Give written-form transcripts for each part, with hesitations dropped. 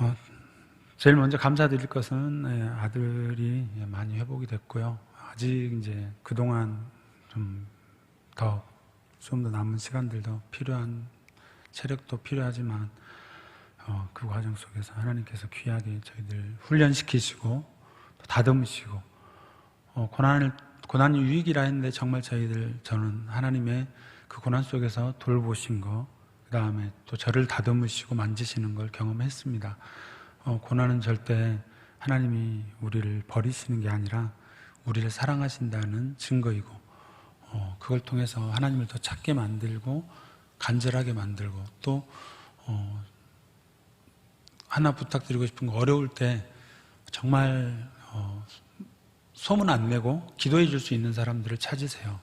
어, 제일 먼저 감사드릴 것은 아들이 많이 회복이 됐고요. 아직 이제 그동안 좀 더 남은 시간들도 필요한 체력도 필요하지만 그 과정 속에서 하나님께서 귀하게 저희들 훈련시키시고 또 다듬으시고 고난이 유익이라 했는데 정말 저는 하나님의 그 고난 속에서 돌보신 거, 그 다음에 또 저를 다듬으시고 만지시는 걸 경험했습니다. 고난은 절대 하나님이 우리를 버리시는 게 아니라 우리를 사랑하신다는 증거이고, 그걸 통해서 하나님을 더 찾게 만들고 간절하게 만들고, 또 하나 부탁드리고 싶은 거, 어려울 때 정말 소문 안 내고 기도해 줄 수 있는 사람들을 찾으세요.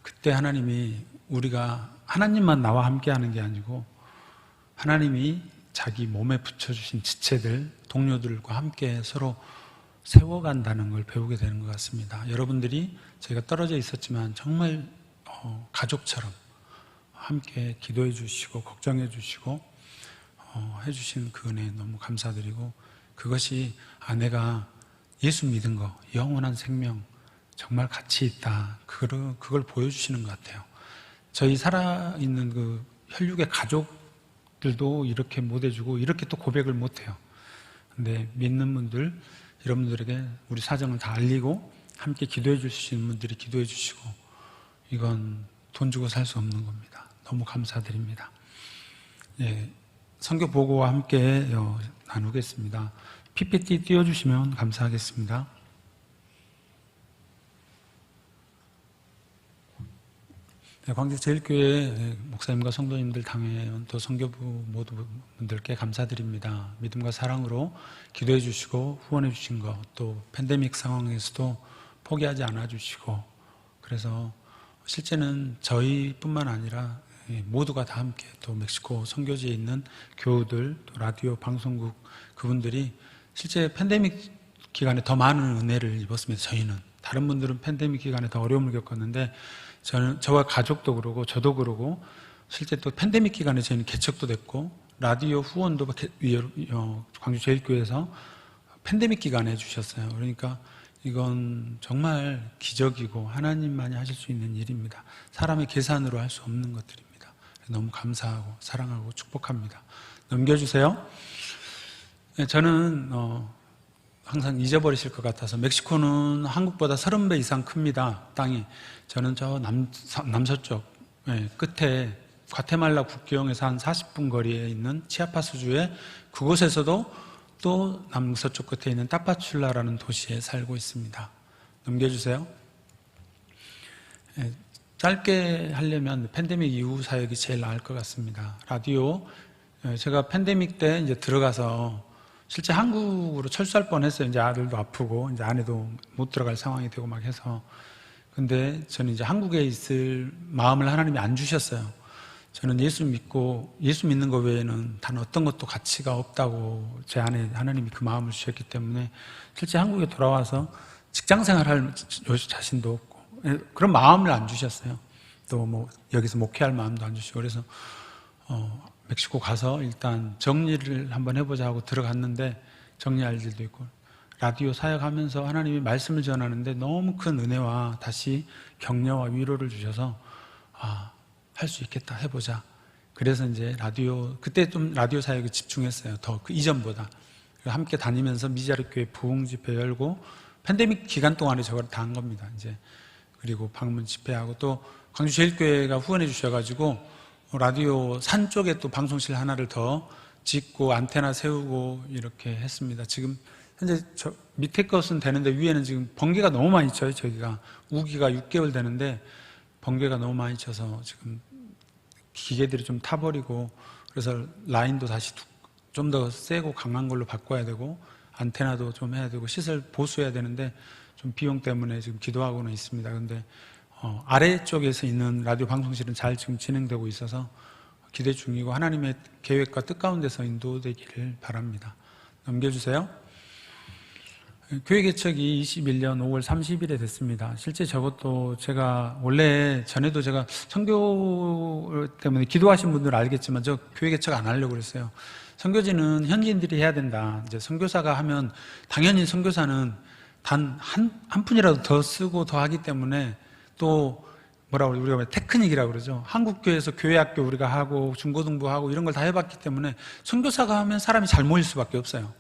그때 하나님이, 우리가 하나님만 나와 함께 하는 게 아니고 하나님이 자기 몸에 붙여주신 지체들, 동료들과 함께 서로 세워간다는 걸 배우게 되는 것 같습니다. 여러분들이 저희가 떨어져 있었지만 정말 가족처럼 함께 기도해 주시고 걱정해 주시고 해주신 그 은혜 너무 감사드리고, 그것이 내가 예수 믿은 거, 영원한 생명 정말 가치 있다, 그걸 보여주시는 것 같아요. 저희 살아있는 그 혈육의 가족들도 이렇게 못 해주고 이렇게 또 고백을 못 해요. 근데 믿는 분들, 여러분들에게 우리 사정을 다 알리고 함께 기도해 주시는 분들이 기도해 주시고, 이건 돈 주고 살 수 없는 겁니다. 너무 감사드립니다. 선교 보고와 함께 나누겠습니다. PPT 띄워주시면 감사하겠습니다. 광주제일교회 목사님과 성도님들, 당회원, 또 선교부 모두 분들께 감사드립니다. 믿음과 사랑으로 기도해 주시고 후원해 주신 것, 또 팬데믹 상황에서도 포기하지 않아 주시고, 그래서 실제는 저희뿐만 아니라 모두가 다 함께, 또 멕시코 선교지에 있는 교우들, 또 라디오 방송국, 그분들이 실제 팬데믹 기간에 더 많은 은혜를 입었습니다. 저희는, 다른 분들은 팬데믹 기간에 더 어려움을 겪었는데 저와 가족도 그러고 저도 그러고, 실제 또 팬데믹 기간에 저희는 개척도 됐고 라디오 후원도 광주제일교회에서 팬데믹 기간에 해주셨어요. 그러니까 이건 정말 기적이고 하나님만이 하실 수 있는 일입니다. 사람의 계산으로 할 수 없는 것들입니다. 너무 감사하고 사랑하고 축복합니다. 넘겨주세요. 저는 항상 잊어버리실 것 같아서, 멕시코는 한국보다 30배 이상 큽니다, 땅이. 저는 저 남서쪽 끝에 과테말라 국경에서 한 40분 거리에 있는 치아파스주에, 그곳에서도 또 남서쪽 끝에 있는 타파출라라는 도시에 살고 있습니다. 넘겨주세요. 짧게 하려면 팬데믹 이후 사역이 제일 나을 것 같습니다. 라디오, 제가 팬데믹 때 이제 들어가서 실제 한국으로 철수할 뻔했어요. 이제 아들도 아프고 이제 아내도 못 들어갈 상황이 되고 막 해서. 근데 저는 이제 한국에 있을 마음을 하나님이 안 주셨어요. 저는 예수 믿는 것 외에는 단 어떤 것도 가치가 없다고 제 안에 하나님이 그 마음을 주셨기 때문에 실제 한국에 돌아와서 직장 생활할 자신도 없고, 그런 마음을 안 주셨어요. 또 뭐 여기서 목회할 마음도 안 주시고, 그래서 멕시코 가서 일단 정리를 한번 해보자 하고 들어갔는데, 정리할 일도 있고 라디오 사역하면서 하나님이 말씀을 전하는데 너무 큰 은혜와 다시 격려와 위로를 주셔서 할 수 있겠다, 해보자. 그래서 이제 그때 좀 라디오 사역에 집중했어요. 더 그 이전보다. 함께 다니면서 미자립교회 부흥 집회 열고, 팬데믹 기간 동안에 저걸 다 한 겁니다. 이제 그리고 방문 집회하고, 또 광주제일교회가 후원해 주셔가지고 라디오 산 쪽에 또 방송실 하나를 더 짓고 안테나 세우고 이렇게 했습니다. 지금 현재 저 밑에 것은 되는데 위에는 지금 번개가 너무 많이 쳐요. 저기가 우기가 6개월 되는데 번개가 너무 많이 쳐서 지금 기계들이 좀 타버리고, 그래서 라인도 다시 좀 더 세고 강한 걸로 바꿔야 되고, 안테나도 좀 해야 되고, 시설 보수해야 되는데 좀 비용 때문에 지금 기도하고는 있습니다. 근데 아래쪽에서 있는 라디오 방송실은 잘 지금 진행되고 있어서 기대 중이고, 하나님의 계획과 뜻 가운데서 인도되기를 바랍니다. 넘겨주세요. 교회 개척이 21년 5월 30일에 됐습니다. 실제 저것도 제가 원래 전에도 제가 선교 때문에 기도하신 분들은 알겠지만 저 교회 개척 안 하려고 그랬어요. 선교지는 현지인들이 해야 된다. 이제 선교사가 하면 당연히 선교사는 단 한 푼이라도 더 쓰고 더 하기 때문에 또 뭐라고 우리가 테크닉이라고 그러죠. 한국 교회에서 교회학교 우리가 하고 중고등부 하고 이런 걸 다 해봤기 때문에 선교사가 하면 사람이 잘 모일 수밖에 없어요.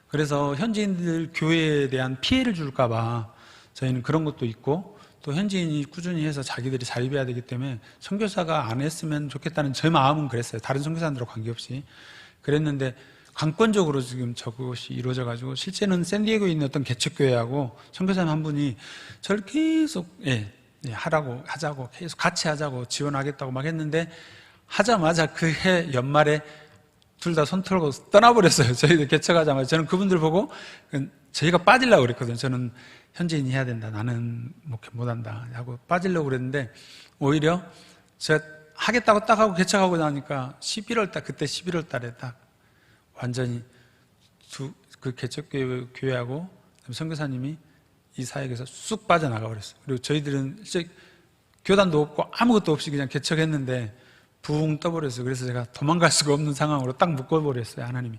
그래서 현지인들 교회에 대한 피해를 줄까봐 저희는 그런 것도 있고, 또 현지인이 꾸준히 해서 자기들이 자립해야 되기 때문에 선교사가 안 했으면 좋겠다는 제 마음은 그랬어요. 다른 선교사들하고 관계없이 그랬는데, 관건적으로 지금 저것이 이루어져 가지고 실제는 샌디에고에 있는 어떤 개척교회하고 선교사님 한 분이 저를 계속 하자고 계속 같이 하자고 지원하겠다고 막 했는데, 하자마자 그 해 연말에 둘 다 손 털고 떠나버렸어요. 저희들 개척하자마자. 저는 그분들 보고 저희가 빠지려고 그랬거든요. 저는 현지인이 해야 된다, 나는 목회 못한다 하고 빠지려고 그랬는데, 오히려 제가 하겠다고 딱 하고 개척하고 나니까 11월 달, 그때 11월 달에 딱 완전히 그 개척교회하고 선교사님이 이 사역에서 쑥 빠져나가 버렸어요. 그리고 저희들은 실제 교단도 없고 아무것도 없이 그냥 개척했는데 붕 떠버렸어요. 그래서 제가 도망갈 수가 없는 상황으로 딱 묶어버렸어요, 하나님이.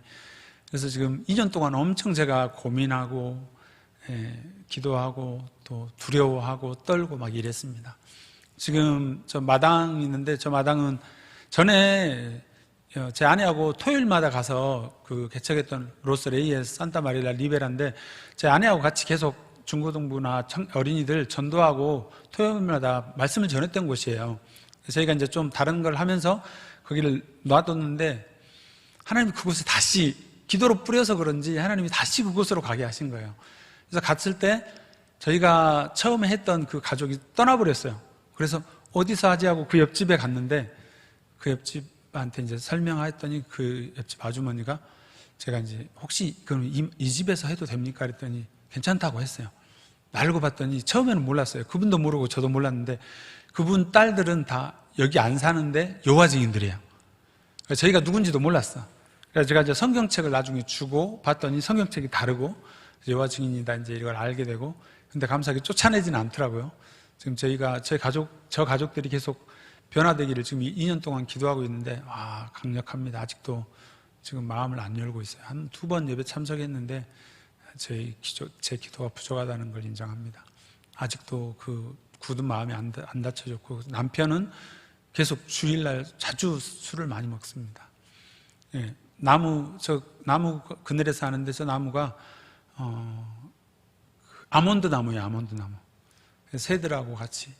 그래서 지금 2년 동안 엄청 제가 고민하고 기도하고 또 두려워하고 떨고 막 이랬습니다. 지금 저 마당 있는데, 저 마당은 전에 제 아내하고 토요일마다 가서 그 개척했던 로스 레이에스 산타 마리라 리베라인데, 제 아내하고 같이 계속 중고등부나 어린이들 전도하고 토요일마다 말씀을 전했던 곳이에요. 저희가 이제 좀 다른 걸 하면서 거기를 놔뒀는데, 하나님이 그곳에 다시 기도로 뿌려서 그런지 하나님이 다시 그곳으로 가게 하신 거예요. 그래서 갔을 때 저희가 처음에 했던 그 가족이 떠나버렸어요. 그래서 어디서 하지 하고 그 옆집에 갔는데, 그 옆집한테 이제 설명했더니 그 옆집 아주머니가 제가 이제 혹시 그럼 이 집에서 해도 됩니까? 그랬더니 괜찮다고 했어요. 알고 봤더니 처음에는 몰랐어요. 그분도 모르고 저도 몰랐는데, 그분 딸들은 다 여기 안 사는데 여호와 증인들이에요. 저희가 누군지도 몰랐어. 그래서 제가 이제 성경책을 나중에 주고 봤더니 성경책이 다르고 여호와 증인이다 이제 이걸 알게 되고, 근데 감사하게 쫓아내지는 않더라고요. 지금 저 가족들이 계속 변화되기를 지금 2년 동안 기도하고 있는데, 강력합니다. 아직도 지금 마음을 안 열고 있어요. 한 2번 예배 참석했는데 제 기도가 부족하다는 걸 인정합니다. 아직도 그 굳은 마음이 안 닫혀졌고, 남편은 계속 주일날 자주 술을 많이 먹습니다. 나무 그늘에 사는데, 저 나무가 아몬드 나무예요. 아몬드 나무. 새들하고 같이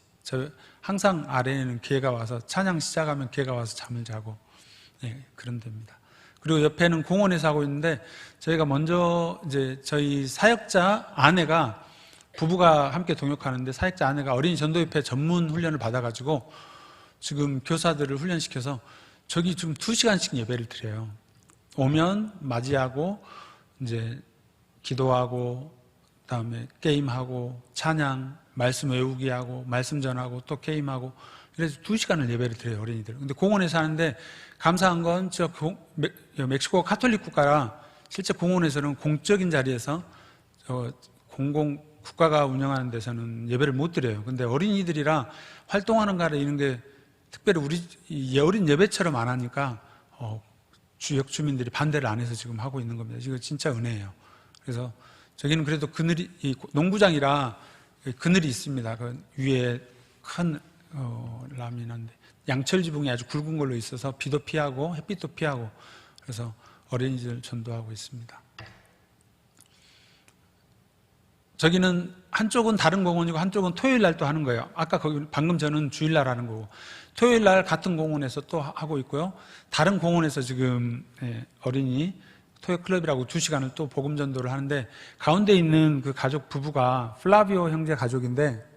항상 아래에는 개가 와서, 찬양 시작하면 개가 와서 잠을 자고 그런 데입니다. 그리고 옆에는 공원에서 하고 있는데, 저희가 먼저 이제 저희 사역자 아내가, 부부가 함께 동역하는데 사역자 아내가 어린이 전도협회 전문 훈련을 받아가지고 지금 교사들을 훈련시켜서 저기 지금 2시간씩 예배를 드려요. 오면 맞이하고 이제 기도하고, 그다음에 게임하고, 찬양, 말씀 외우기 하고, 말씀 전하고, 또 게임하고, 그래서 2시간을 예배를 드려요, 어린이들. 근데 공원에서 하는데, 감사한 건 멕시코가 카톨릭 국가라 실제 공원에서는 공적인 자리에서 국가가 운영하는 데서는 예배를 못 드려요. 근데 어린이들이라 활동하는 가래 이런 게 특별히 우리 어린 예배처럼 안 하니까 지역 주민들이 반대를 안 해서 지금 하고 있는 겁니다. 이거 진짜 은혜예요. 그래서 저기는 그래도 농구장이라 그늘이 있습니다. 그 위에 큰 라미나인데 양철 지붕이 아주 굵은 걸로 있어서 비도 피하고 햇빛도 피하고, 그래서 어린이들 전도하고 있습니다. 저기는 한쪽은 다른 공원이고 한쪽은 토요일 날 또 하는 거예요. 아까 방금 저는 주일 날 하는 거고, 토요일 날 같은 공원에서 또 하고 있고요. 다른 공원에서 지금 어린이 토요 클럽이라고 2시간을 또 복음 전도를 하는데, 가운데 있는 그 가족 부부가 플라비오 형제 가족인데,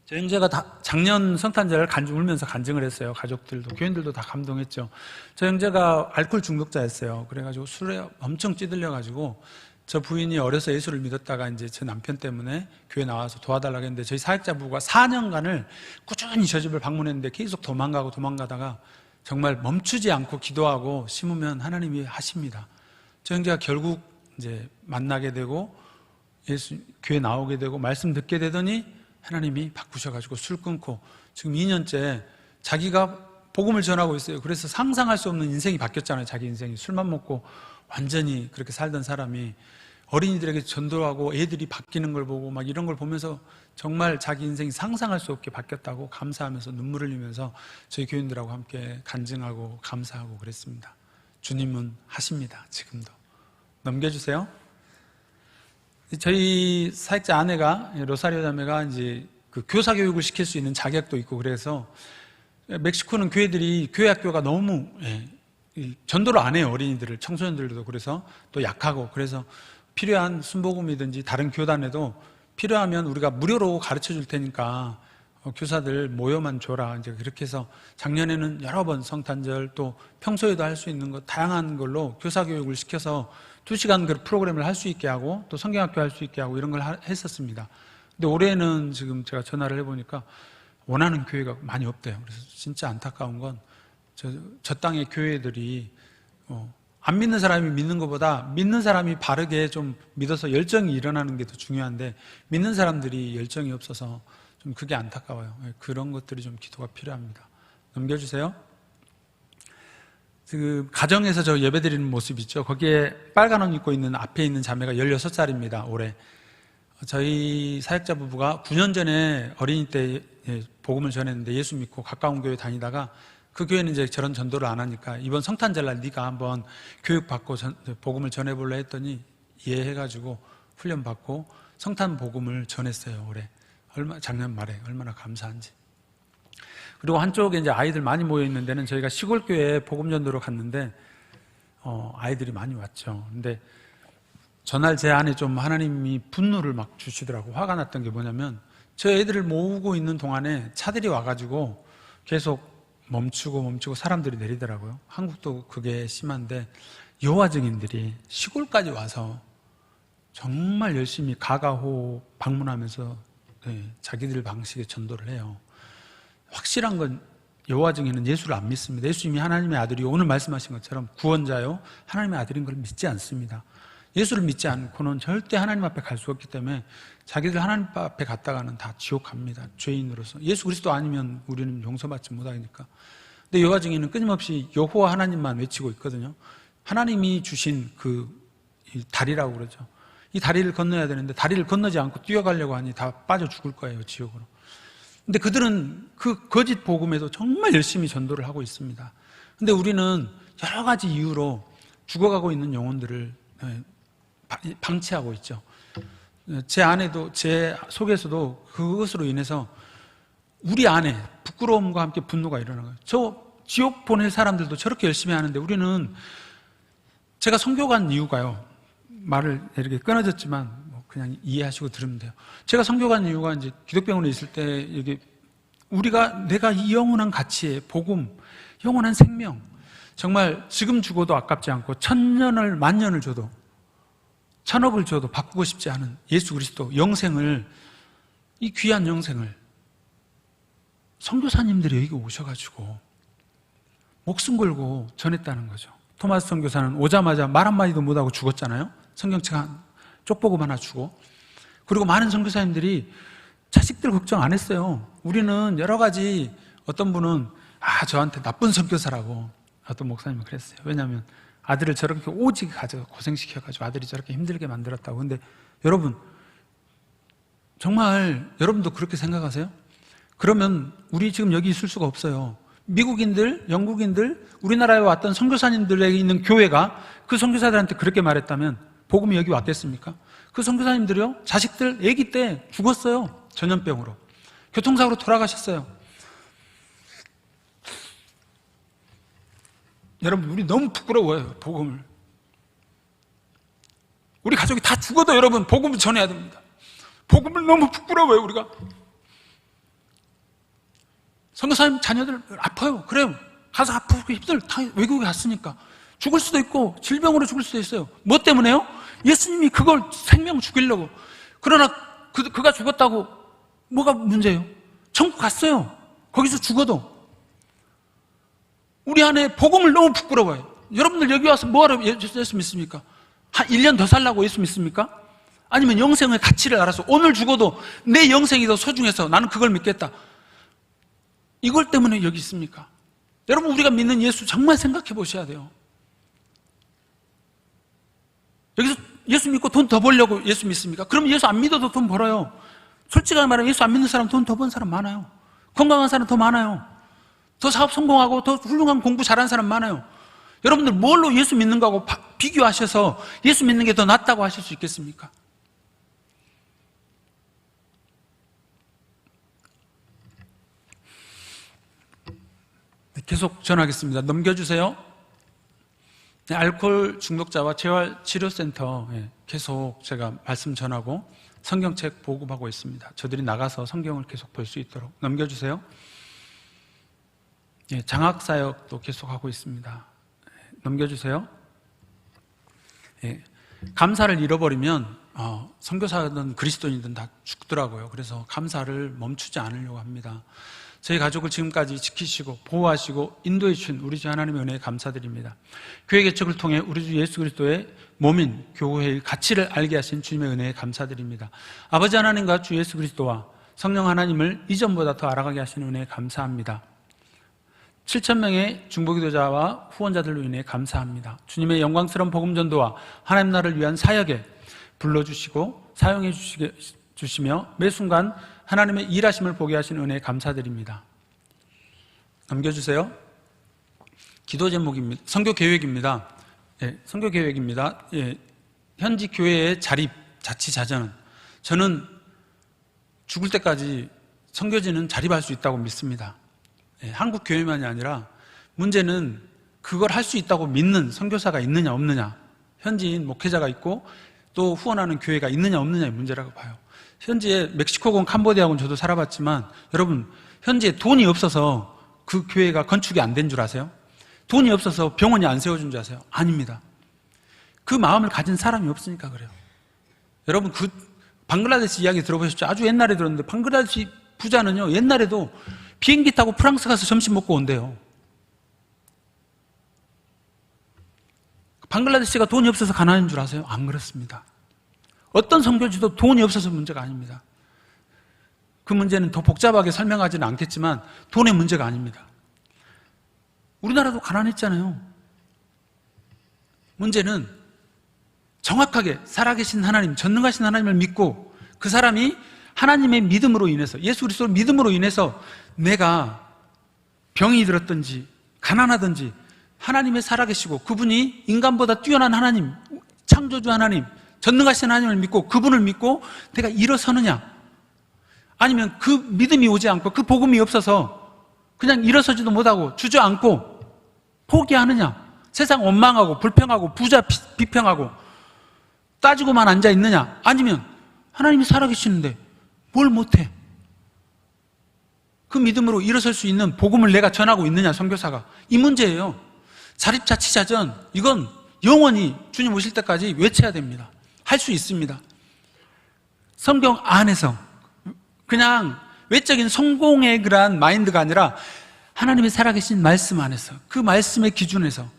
저 형제가 작년 성탄절 울면서 간증을 했어요. 가족들도, 교인들도 다 감동했죠. 저 형제가 알코올 중독자였어요. 그래가지고 술에 엄청 찌들려가지고, 저 부인이 어려서 예수를 믿었다가 이제 제 남편 때문에 교회 나와서 도와달라고 했는데, 저희 사역자 부부가 4년간을 꾸준히 저 집을 방문했는데 계속 도망가다가 정말 멈추지 않고 기도하고 심으면 하나님이 하십니다. 저 형제가 결국 이제 만나게 되고 교회 나오게 되고 말씀 듣게 되더니 하나님이 바꾸셔가지고 술 끊고 지금 2년째 자기가 복음을 전하고 있어요. 그래서 상상할 수 없는 인생이 바뀌었잖아요. 자기 인생이 술만 먹고 완전히 그렇게 살던 사람이 어린이들에게 전도하고 애들이 바뀌는 걸 보고 막 이런 걸 보면서 정말 자기 인생이 상상할 수 없게 바뀌었다고 감사하면서 눈물을 흘리면서 저희 교인들하고 함께 간증하고 감사하고 그랬습니다. 주님은 하십니다. 지금도. 넘겨주세요. 저희 사역자 아내가, 로사리오 자매가 이제 그 교사 교육을 시킬 수 있는 자격도 있고 그래서 멕시코는 교회들이, 교회 학교가 너무 전도를 안 해요. 어린이들을, 청소년들도. 그래서 또 약하고, 그래서 필요한 순복음이든지 다른 교단에도 필요하면 우리가 무료로 가르쳐 줄 테니까 교사들 모여만 줘라. 이제 그렇게 해서 작년에는 여러 번 성탄절 또 평소에도 할 수 있는 것 다양한 걸로 교사 교육을 시켜서 2시간 그 프로그램을 할 수 있게 하고 또 성경학교 할 수 있게 하고 이런 걸 했었습니다. 근데 올해는 지금 제가 전화를 해보니까 원하는 교회가 많이 없대요. 그래서 진짜 안타까운 건 저 땅의 교회들이 안 믿는 사람이 믿는 것보다 믿는 사람이 바르게 좀 믿어서 열정이 일어나는 게 더 중요한데 믿는 사람들이 열정이 없어서 좀 그게 안타까워요. 그런 것들이 좀 기도가 필요합니다. 넘겨주세요. 지금 가정에서 저 예배드리는 모습 있죠. 거기에 빨간 옷 입고 있는 앞에 있는 자매가 16살입니다. 올해. 저희 사역자 부부가 9년 전에 어린이 때 복음을 전했는데 예수 믿고 가까운 교회 다니다가 그 교회는 이제 저런 전도를 안 하니까 이번 성탄절날 네가 한번 교육받고 복음을 전해볼래 했더니 이해해가지고 훈련받고 성탄 복음을 전했어요. 올해. 작년 말에. 얼마나 감사한지. 그리고 한쪽에 이제 아이들 많이 모여 있는 데는 저희가 시골 교회에 복음 전도로 갔는데 아이들이 많이 왔죠. 근데 전날 제 안에 좀 하나님이 분노를 막 주시더라고. 화가 났던 게 뭐냐면 저 애들을 모으고 있는 동안에 차들이 와가지고 계속 멈추고 사람들이 내리더라고요. 한국도 그게 심한데 여호와 증인들이 시골까지 와서 정말 열심히 가가호 방문하면서 자기들 방식의 전도를 해요. 확실한 건 여호와 증인은 예수를 안 믿습니다. 예수님이 하나님의 아들이요, 오늘 말씀하신 것처럼 구원자요 하나님의 아들인 걸 믿지 않습니다. 예수를 믿지 않고는 절대 하나님 앞에 갈 수 없기 때문에 자기들 하나님 앞에 갔다가는 다 지옥 갑니다. 죄인으로서. 예수 그리스도 아니면 우리는 용서받지 못하니까. 근데 여호와 증인은 끊임없이 여호와 하나님만 외치고 있거든요. 하나님이 주신 그 다리라고 그러죠. 이 다리를 건너야 되는데 다리를 건너지 않고 뛰어가려고 하니 다 빠져 죽을 거예요, 지옥으로. 근데 그들은 그 거짓 복음에도 정말 열심히 전도를 하고 있습니다. 근데 우리는 여러 가지 이유로 죽어가고 있는 영혼들을 방치하고 있죠. 제 안에도, 제 속에서도 그것으로 인해서 우리 안에 부끄러움과 함께 분노가 일어나는 거예요. 저 지옥 보낼 사람들도 저렇게 열심히 하는데 우리는, 제가 선교 간 이유가요, 말을 이렇게 끊어졌지만 그냥 이해하시고 들으면 돼요. 제가 선교 간 이유가 이제 기독병원에 있을 때 이게 내가 이 영원한 가치에 복음, 영원한 생명, 정말 지금 죽어도 아깝지 않고 1000년을, 10,000년을 줘도, 1000억을 줘도 바꾸고 싶지 않은 예수 그리스도 영생을, 이 귀한 영생을 선교사님들이 여기 오셔가지고 목숨 걸고 전했다는 거죠. 토마스 선교사는 오자마자 말 한마디도 못하고 죽었잖아요. 성경책 쪽복음 하나 주고. 그리고 많은 선교사님들이 자식들 걱정 안 했어요. 우리는 여러 가지, 어떤 분은 저한테 나쁜 선교사라고, 어떤 목사님은 그랬어요. 왜냐하면 아들을 저렇게 오지게 고생시켜가지고 아들이 저렇게 힘들게 만들었다고. 근데 여러분, 정말 여러분도 그렇게 생각하세요? 그러면 우리 지금 여기 있을 수가 없어요. 미국인들, 영국인들, 우리나라에 왔던 선교사님들에게 있는 교회가 그 선교사들한테 그렇게 말했다면 복음이 여기 왔겠습니까? 그 선교사님들이요, 자식들 아기 때 죽었어요. 전염병으로. 교통사고로 돌아가셨어요. 여러분, 우리 너무 부끄러워요, 복음을. 우리 가족이 다 죽어도 여러분 복음을 전해야 됩니다. 복음을 너무 부끄러워요, 우리가. 선교사님 자녀들 아파요. 그래요. 가서 아프고 힘들, 다 외국에 갔으니까. 죽을 수도 있고 질병으로 죽을 수도 있어요. 뭐 때문에요? 예수님이 그걸 생명 죽이려고. 그러나 그가 죽었다고 뭐가 문제예요? 천국 갔어요. 거기서 죽어도. 우리 안에 복음을 너무 부끄러워요. 여러분들 여기 와서 뭐하러 예수 믿습니까? 한 1년 더 살라고 예수 믿습니까? 아니면 영생의 가치를 알아서 오늘 죽어도 내 영생이 더 소중해서 나는 그걸 믿겠다, 이걸 때문에 여기 있습니까? 여러분, 우리가 믿는 예수 정말 생각해 보셔야 돼요. 여기서 예수 믿고 돈 더 벌려고 예수 믿습니까? 그럼 예수 안 믿어도 돈 벌어요. 솔직하게 말하면 예수 안 믿는 사람 돈 더 번 사람 많아요. 건강한 사람 더 많아요. 더 사업 성공하고 더 훌륭한 공부 잘하는 사람 많아요. 여러분들 뭘로 예수 믿는 거하고 비교하셔서 예수 믿는 게 더 낫다고 하실 수 있겠습니까? 계속 전하겠습니다. 넘겨주세요. 네, 알코올 중독자와 재활치료센터 계속 제가 말씀 전하고 성경책 보급하고 있습니다. 저들이 나가서 성경을 계속 볼 수 있도록 넘겨주세요. 장학사역도 계속하고 있습니다. 넘겨주세요. 감사를 잃어버리면 선교사든 그리스도인든 다 죽더라고요. 그래서 감사를 멈추지 않으려고 합니다. 저희 가족을 지금까지 지키시고 보호하시고 인도해 주신 우리 주 하나님의 은혜에 감사드립니다. 교회 개척을 통해 우리 주 예수 그리스도의 몸인 교회의 가치를 알게 하신 주님의 은혜에 감사드립니다. 아버지 하나님과 주 예수 그리스도와 성령 하나님을 이전보다 더 알아가게 하시는 은혜에 감사합니다. 7,000명의 중보기도자와 후원자들로 인해 감사합니다. 주님의 영광스러운 복음전도와 하나님 나라를 위한 사역에 불러주시고 사용해 주시며 매 순간 하나님의 일하심을 보게 하신 은혜에 감사드립니다. 넘겨주세요. 기도 제목입니다. 선교 계획입니다. 선교 계획입니다. 현지 교회의 자립, 자치자전. 저는 죽을 때까지 선교지는 자립할 수 있다고 믿습니다. 한국 교회만이 아니라 문제는 그걸 할 수 있다고 믿는 선교사가 있느냐 없느냐, 현지인 목회자가 있고 또 후원하는 교회가 있느냐 없느냐의 문제라고 봐요. 현지에 멕시코군, 캄보디아군 저도 살아봤지만 여러분, 현지에 돈이 없어서 그 교회가 건축이 안 된 줄 아세요? 돈이 없어서 병원이 안 세워준 줄 아세요? 아닙니다. 그 마음을 가진 사람이 없으니까 그래요. 여러분, 그 방글라데시 이야기 들어보셨죠? 아주 옛날에 들었는데 방글라데시 부자는요, 옛날에도 비행기 타고 프랑스 가서 점심 먹고 온대요. 방글라데시가 돈이 없어서 가난한 줄 아세요? 안 그렇습니다. 어떤 선교지도 돈이 없어서 문제가 아닙니다. 그 문제는 더 복잡하게 설명하지는 않겠지만 돈의 문제가 아닙니다. 우리나라도 가난했잖아요. 문제는 정확하게 살아계신 하나님, 전능하신 하나님을 믿고 그 사람이 하나님의 믿음으로 인해서, 예수 그리스도의 믿음으로 인해서 내가 병이 들었든지 가난하든지 하나님의 살아계시고 그분이 인간보다 뛰어난 하나님, 창조주 하나님, 전능하신 하나님을 믿고 그분을 믿고 내가 일어서느냐, 아니면 그 믿음이 오지 않고 그 복음이 없어서 그냥 일어서지도 못하고 주저앉고 포기하느냐, 세상 원망하고 불평하고 부자 비평하고 따지고만 앉아있느냐, 아니면 하나님이 살아계시는데 뭘 못해? 그 믿음으로 일어설 수 있는 복음을 내가 전하고 있느냐, 선교사가. 이 문제예요. 자립자치자전, 이건 영원히 주님 오실 때까지 외쳐야 됩니다. 할 수 있습니다. 성경 안에서 그냥 외적인 성공의 그러한 마인드가 아니라 하나님의 살아계신 말씀 안에서, 그 말씀의 기준에서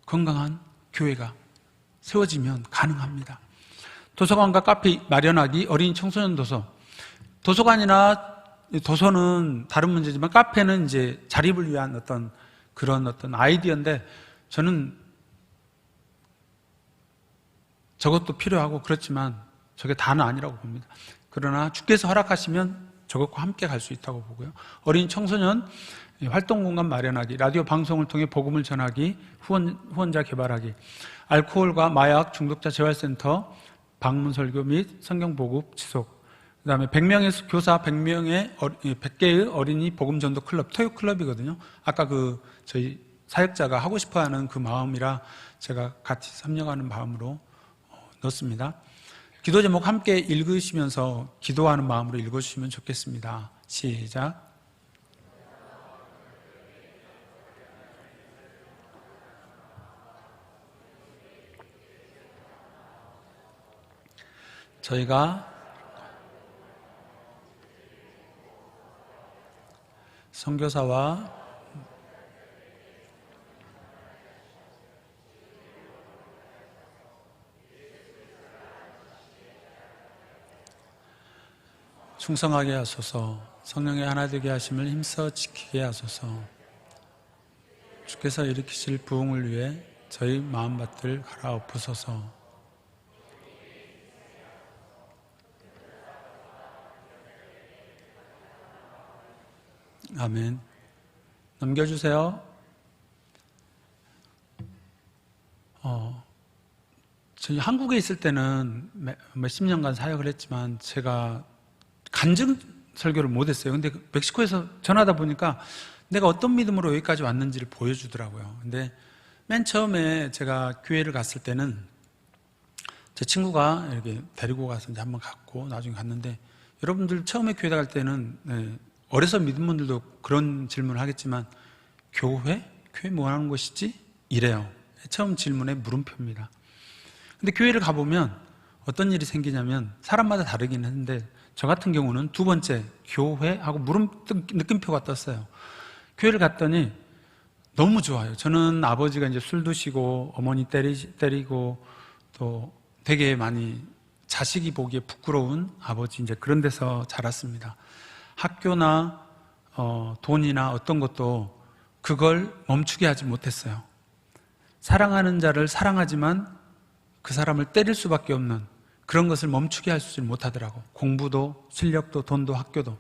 건강한 교회가 세워지면 가능합니다. 도서관과 카페 마련하기, 어린이 청소년 도서. 도서관이나 도서는 다른 문제지만 카페는 이제 자립을 위한 그런 아이디어인데 저는 저것도 필요하고 그렇지만 저게 다는 아니라고 봅니다. 그러나 주께서 허락하시면 저것과 함께 갈 수 있다고 보고요. 어린 청소년 활동 공간 마련하기, 라디오 방송을 통해 복음을 전하기, 후원자 개발하기, 알코올과 마약 중독자 재활센터 방문 설교 및 성경 보급 지속, 그 다음에 100명의 교사, 100개의 어린이 복음 전도 클럽, 토요 클럽이거든요. 아까 저희 사역자가 하고 싶어 하는 그 마음이라 제가 같이 협력하는 마음으로 넣습니다. 기도 제목 함께 읽으시면서 기도하는 마음으로 읽어주시면 좋겠습니다. 시작. 저희가 선교사와 충성하게 하소서. 성령의 하나 되게 하심을 힘써 지키게 하소서. 주께서 일으키실 부흥을 위해 저희 마음밭을 갈아엎으소서. 아멘. 넘겨주세요. 저희 한국에 있을 때는 몇십 년간 사역을 했지만 제가 간증 설교를 못했어요. 근데 멕시코에서 전하다 보니까 내가 어떤 믿음으로 여기까지 왔는지를 보여주더라고요. 근데 맨 처음에 제가 교회를 갔을 때는 제 친구가 이렇게 데리고 가서 이제 한번 갔고 나중에 갔는데, 여러분들 처음에 교회 갈 때는 어려서 믿은 분들도 그런 질문을 하겠지만 교회? 교회 뭐 하는 곳이지? 이래요. 처음 질문에 물음표입니다. 근데 교회를 가보면 어떤 일이 생기냐면 사람마다 다르긴 했는데 저 같은 경우는 두 번째 교회하고 느낌표가 떴어요. 교회를 갔더니 너무 좋아요. 저는 아버지가 이제 술 드시고 어머니 때리고 또 되게 많이 자식이 보기에 부끄러운 아버지, 이제 그런 데서 자랐습니다. 학교나 돈이나 어떤 것도 그걸 멈추게 하지 못했어요. 사랑하는 자를 사랑하지만 그 사람을 때릴 수밖에 없는 그런 것을 멈추게 할 수 못하더라고. 공부도 실력도 돈도 학교도.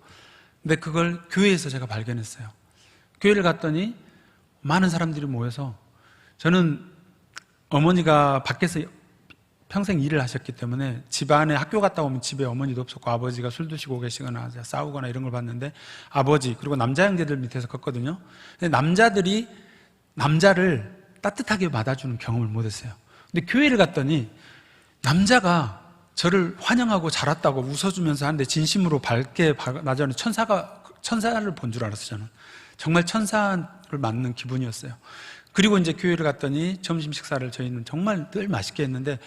근데 그걸 교회에서 제가 발견했어요. 교회를 갔더니 많은 사람들이 모여서, 저는 어머니가 밖에서 평생 일을 하셨기 때문에 집안에 학교 갔다 오면 집에 어머니도 없었고 아버지가 술 드시고 계시거나 싸우거나 이런 걸 봤는데, 아버지 그리고 남자 형제들 밑에서 컸거든요. 근데 남자들이 남자를 따뜻하게 받아주는 경험을 못했어요. 근데 교회를 갔더니 남자가 저를 환영하고 잘 왔다고 웃어주면서 하는데 진심으로 밝게 맞아는 천사를 본 줄 알았어요. 저는 정말 천사를 맞는 기분이었어요. 그리고 이제 교회를 갔더니 점심 식사를 저희는 정말 늘 맛있게 했는데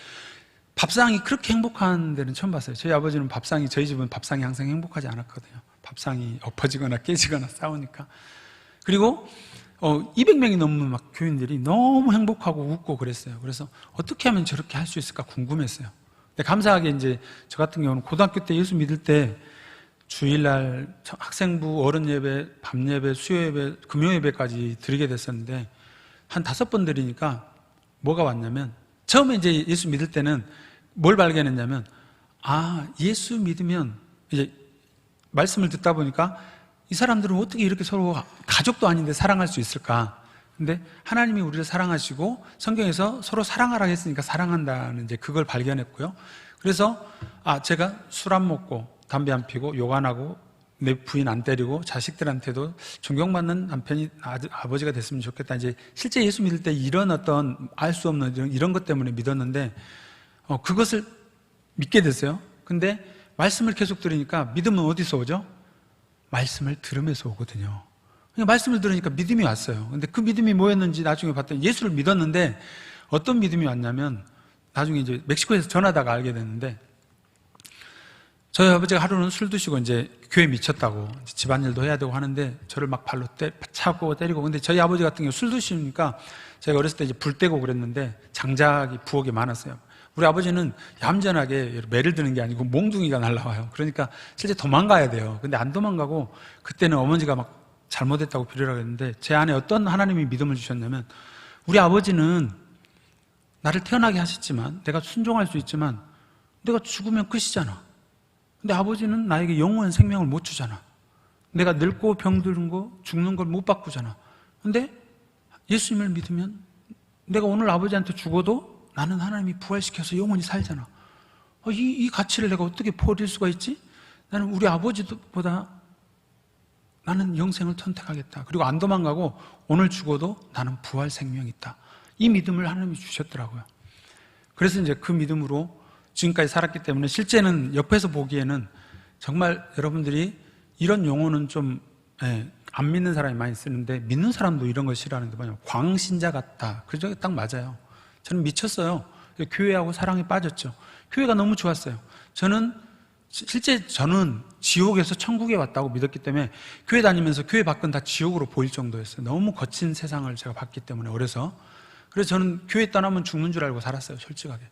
밥상이 그렇게 행복한 데는 처음 봤어요. 저희 아버지는 저희 집은 밥상이 항상 행복하지 않았거든요. 밥상이 엎어지거나 깨지거나 싸우니까. 그리고 200명이 넘는 막 교인들이 너무 행복하고 웃고 그랬어요. 그래서 어떻게 하면 저렇게 할 수 있을까 궁금했어요. 근데 감사하게 이제 저 같은 경우는 고등학교 때 예수 믿을 때 주일날 학생부, 어른 예배, 밤 예배, 수요 예배, 금요 예배까지 드리게 됐었는데 한 5번 드리니까 뭐가 왔냐면, 처음에 이제 예수 믿을 때는 뭘 발견했냐면, 예수 믿으면 이제 말씀을 듣다 보니까 이 사람들은 어떻게 이렇게 서로 가족도 아닌데 사랑할 수 있을까? 근데 하나님이 우리를 사랑하시고 성경에서 서로 사랑하라고 했으니까 사랑한다는 이제 그걸 발견했고요. 그래서 제가 술 안 먹고 담배 안 피고 욕 안 하고 내 부인 안 때리고 자식들한테도 존경받는 남편이 아버지가 됐으면 좋겠다. 이제 실제 예수 믿을 때 이런 어떤 알 수 없는 이런 것 때문에 믿었는데 그것을 믿게 됐어요. 근데 말씀을 계속 들으니까 믿음은 어디서 오죠? 말씀을 들으면서 오거든요. 그냥 말씀을 들으니까 믿음이 왔어요. 근데 그 믿음이 뭐였는지 나중에 봤더니 예수를 믿었는데 어떤 믿음이 왔냐면, 나중에 이제 멕시코에서 전하다가 알게 됐는데, 저희 아버지가 하루는 술 드시고 이제 교회 미쳤다고 집안일도 해야 되고 하는데 저를 막 발로 차고 때리고. 근데 저희 아버지 같은 경우 술 드시니까 제가 어렸을 때 이제 불 떼고 그랬는데 장작이 부엌에 많았어요. 우리 아버지는 얌전하게 매를 드는 게 아니고 몽둥이가 날라와요. 그러니까 실제 도망가야 돼요. 근데 안 도망가고, 그때는 어머니가 막 잘못했다고 빌으라고 했는데 제 안에 어떤 하나님이 믿음을 주셨냐면, 우리 아버지는 나를 태어나게 하셨지만 내가 순종할 수 있지만 내가 죽으면 끝이잖아. 근데 아버지는 나에게 영원한 생명을 못 주잖아. 내가 늙고 병드는 거 죽는 걸 못 바꾸잖아. 근데 예수님을 믿으면 내가 오늘 아버지한테 죽어도 나는 하나님이 부활시켜서 영원히 살잖아. 이 가치를 내가 어떻게 버릴 수가 있지? 나는 우리 아버지보다 나는 영생을 선택하겠다. 그리고 안 도망가고 오늘 죽어도 나는 부활 생명이 있다. 이 믿음을 하나님이 주셨더라고요. 그래서 이제 그 믿음으로 지금까지 살았기 때문에, 실제는 옆에서 보기에는 정말 여러분들이 이런 용어는 좀 안 믿는 사람이 많이 쓰는데, 믿는 사람도 이런 걸 싫어하는데 뭐냐면 광신자 같다. 그죠? 딱 맞아요. 저는 미쳤어요. 교회하고 사랑에 빠졌죠. 교회가 너무 좋았어요. 실제 저는 지옥에서 천국에 왔다고 믿었기 때문에 교회 다니면서 교회 밖은 다 지옥으로 보일 정도였어요. 너무 거친 세상을 제가 봤기 때문에, 어려서. 그래서 저는 교회 떠나면 죽는 줄 알고 살았어요, 솔직하게.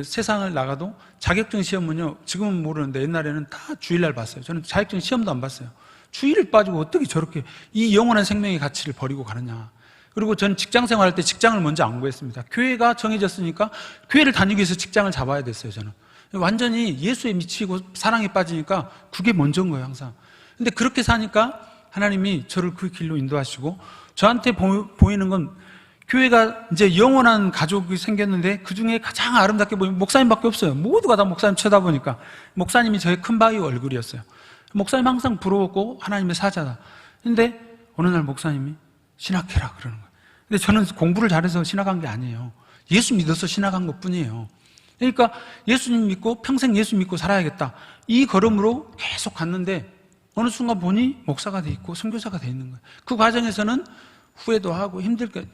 세상을 나가도 자격증 시험은요, 지금은 모르는데 옛날에는 다 주일날 봤어요. 저는 자격증 시험도 안 봤어요. 주일을 빠지고 어떻게 저렇게 이 영원한 생명의 가치를 버리고 가느냐. 그리고 저는 직장 생활할 때 직장을 먼저 안 구했습니다. 교회가 정해졌으니까 교회를 다니기 위해서 직장을 잡아야 됐어요, 저는. 완전히 예수에 미치고 사랑에 빠지니까 그게 먼저인 거예요, 항상. 근데 그렇게 사니까 하나님이 저를 그 길로 인도하시고, 저한테 보이는 건 교회가 이제 영원한 가족이 생겼는데 그 중에 가장 아름답게 보이는 목사님밖에 없어요. 모두가 다 목사님 쳐다보니까. 목사님이 저의 큰 바위 얼굴이었어요. 목사님 항상 부러웠고 하나님의 사자다. 근데 어느 날 목사님이 신학해라 그러는 거예요. 근데 저는 공부를 잘해서 신학한 게 아니에요. 예수 믿어서 신학한 것 뿐이에요. 그러니까 예수님 믿고 평생 예수 믿고 살아야겠다, 이 걸음으로 계속 갔는데 어느 순간 보니 목사가 돼 있고 선교사가 돼 있는 거예요. 그 과정에서는 후회도 하고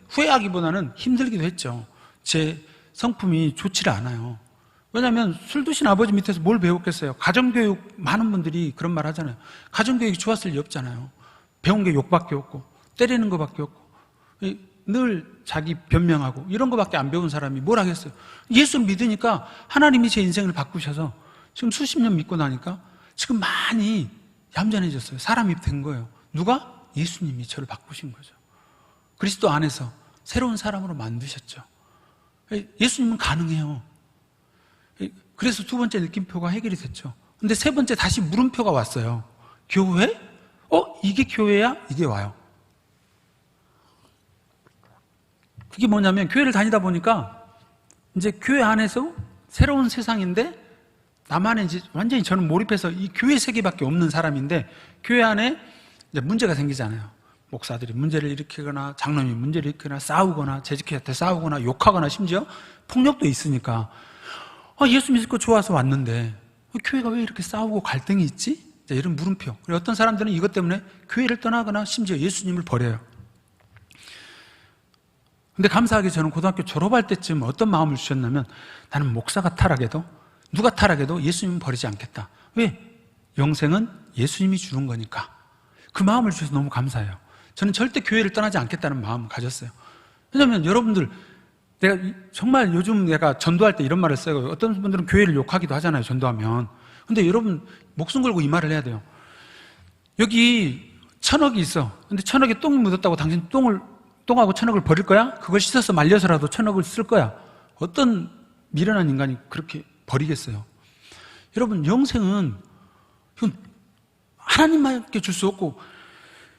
후회하기보다는 힘들기도 했죠. 제 성품이 좋지를 않아요. 왜냐하면 술 드신 아버지 밑에서 뭘 배웠겠어요? 가정교육, 많은 분들이 그런 말 하잖아요. 가정교육이 좋았을 리 없잖아요. 배운 게 욕밖에 없고 때리는 것밖에 없고 늘 자기 변명하고 이런 것밖에 안 배운 사람이 뭘 하겠어요? 예수 믿으니까 하나님이 제 인생을 바꾸셔서 지금 수십 년 믿고 나니까 지금 많이 얌전해졌어요. 사람이 된 거예요. 누가? 예수님이 저를 바꾸신 거죠. 그리스도 안에서 새로운 사람으로 만드셨죠. 예수님은 가능해요. 그래서 두 번째 느낌표가 해결이 됐죠. 근데 세 번째 다시 물음표가 왔어요. 교회? 이게 교회야? 이게 와요. 그게 뭐냐면 교회를 다니다 보니까 이제 교회 안에서 새로운 세상인데 나만의 이제 완전히 저는 몰입해서 이 교회 세계밖에 없는 사람인데 교회 안에 이제 문제가 생기잖아요. 목사들이 문제를 일으키거나 장로님이 문제를 일으키거나 싸우거나 재직회한테 싸우거나 욕하거나 심지어 폭력도 있으니까 예수 믿고 좋아서 왔는데 교회가 왜 이렇게 싸우고 갈등이 있지? 이런 물음표. 그리고 어떤 사람들은 이것 때문에 교회를 떠나거나 심지어 예수님을 버려요. 근데 감사하게 저는 고등학교 졸업할 때쯤 어떤 마음을 주셨냐면 나는 목사가 타락해도 누가 타락해도 예수님은 버리지 않겠다. 왜? 영생은 예수님이 주는 거니까. 그 마음을 주셔서 너무 감사해요. 저는 절대 교회를 떠나지 않겠다는 마음을 가졌어요. 왜냐하면 여러분들, 내가 정말 요즘 내가 전도할 때 이런 말을 써요. 어떤 분들은 교회를 욕하기도 하잖아요, 전도하면. 근데 여러분 목숨 걸고 이 말을 해야 돼요. 여기 1,000억이 있어. 근데 1,000억에 똥이 묻었다고 당신 똥하고 1,000억을 버릴 거야? 그걸 씻어서 말려서라도 1,000억을 쓸 거야. 어떤 미련한 인간이 그렇게 버리겠어요? 여러분, 영생은 하나님밖에 줄 수 없고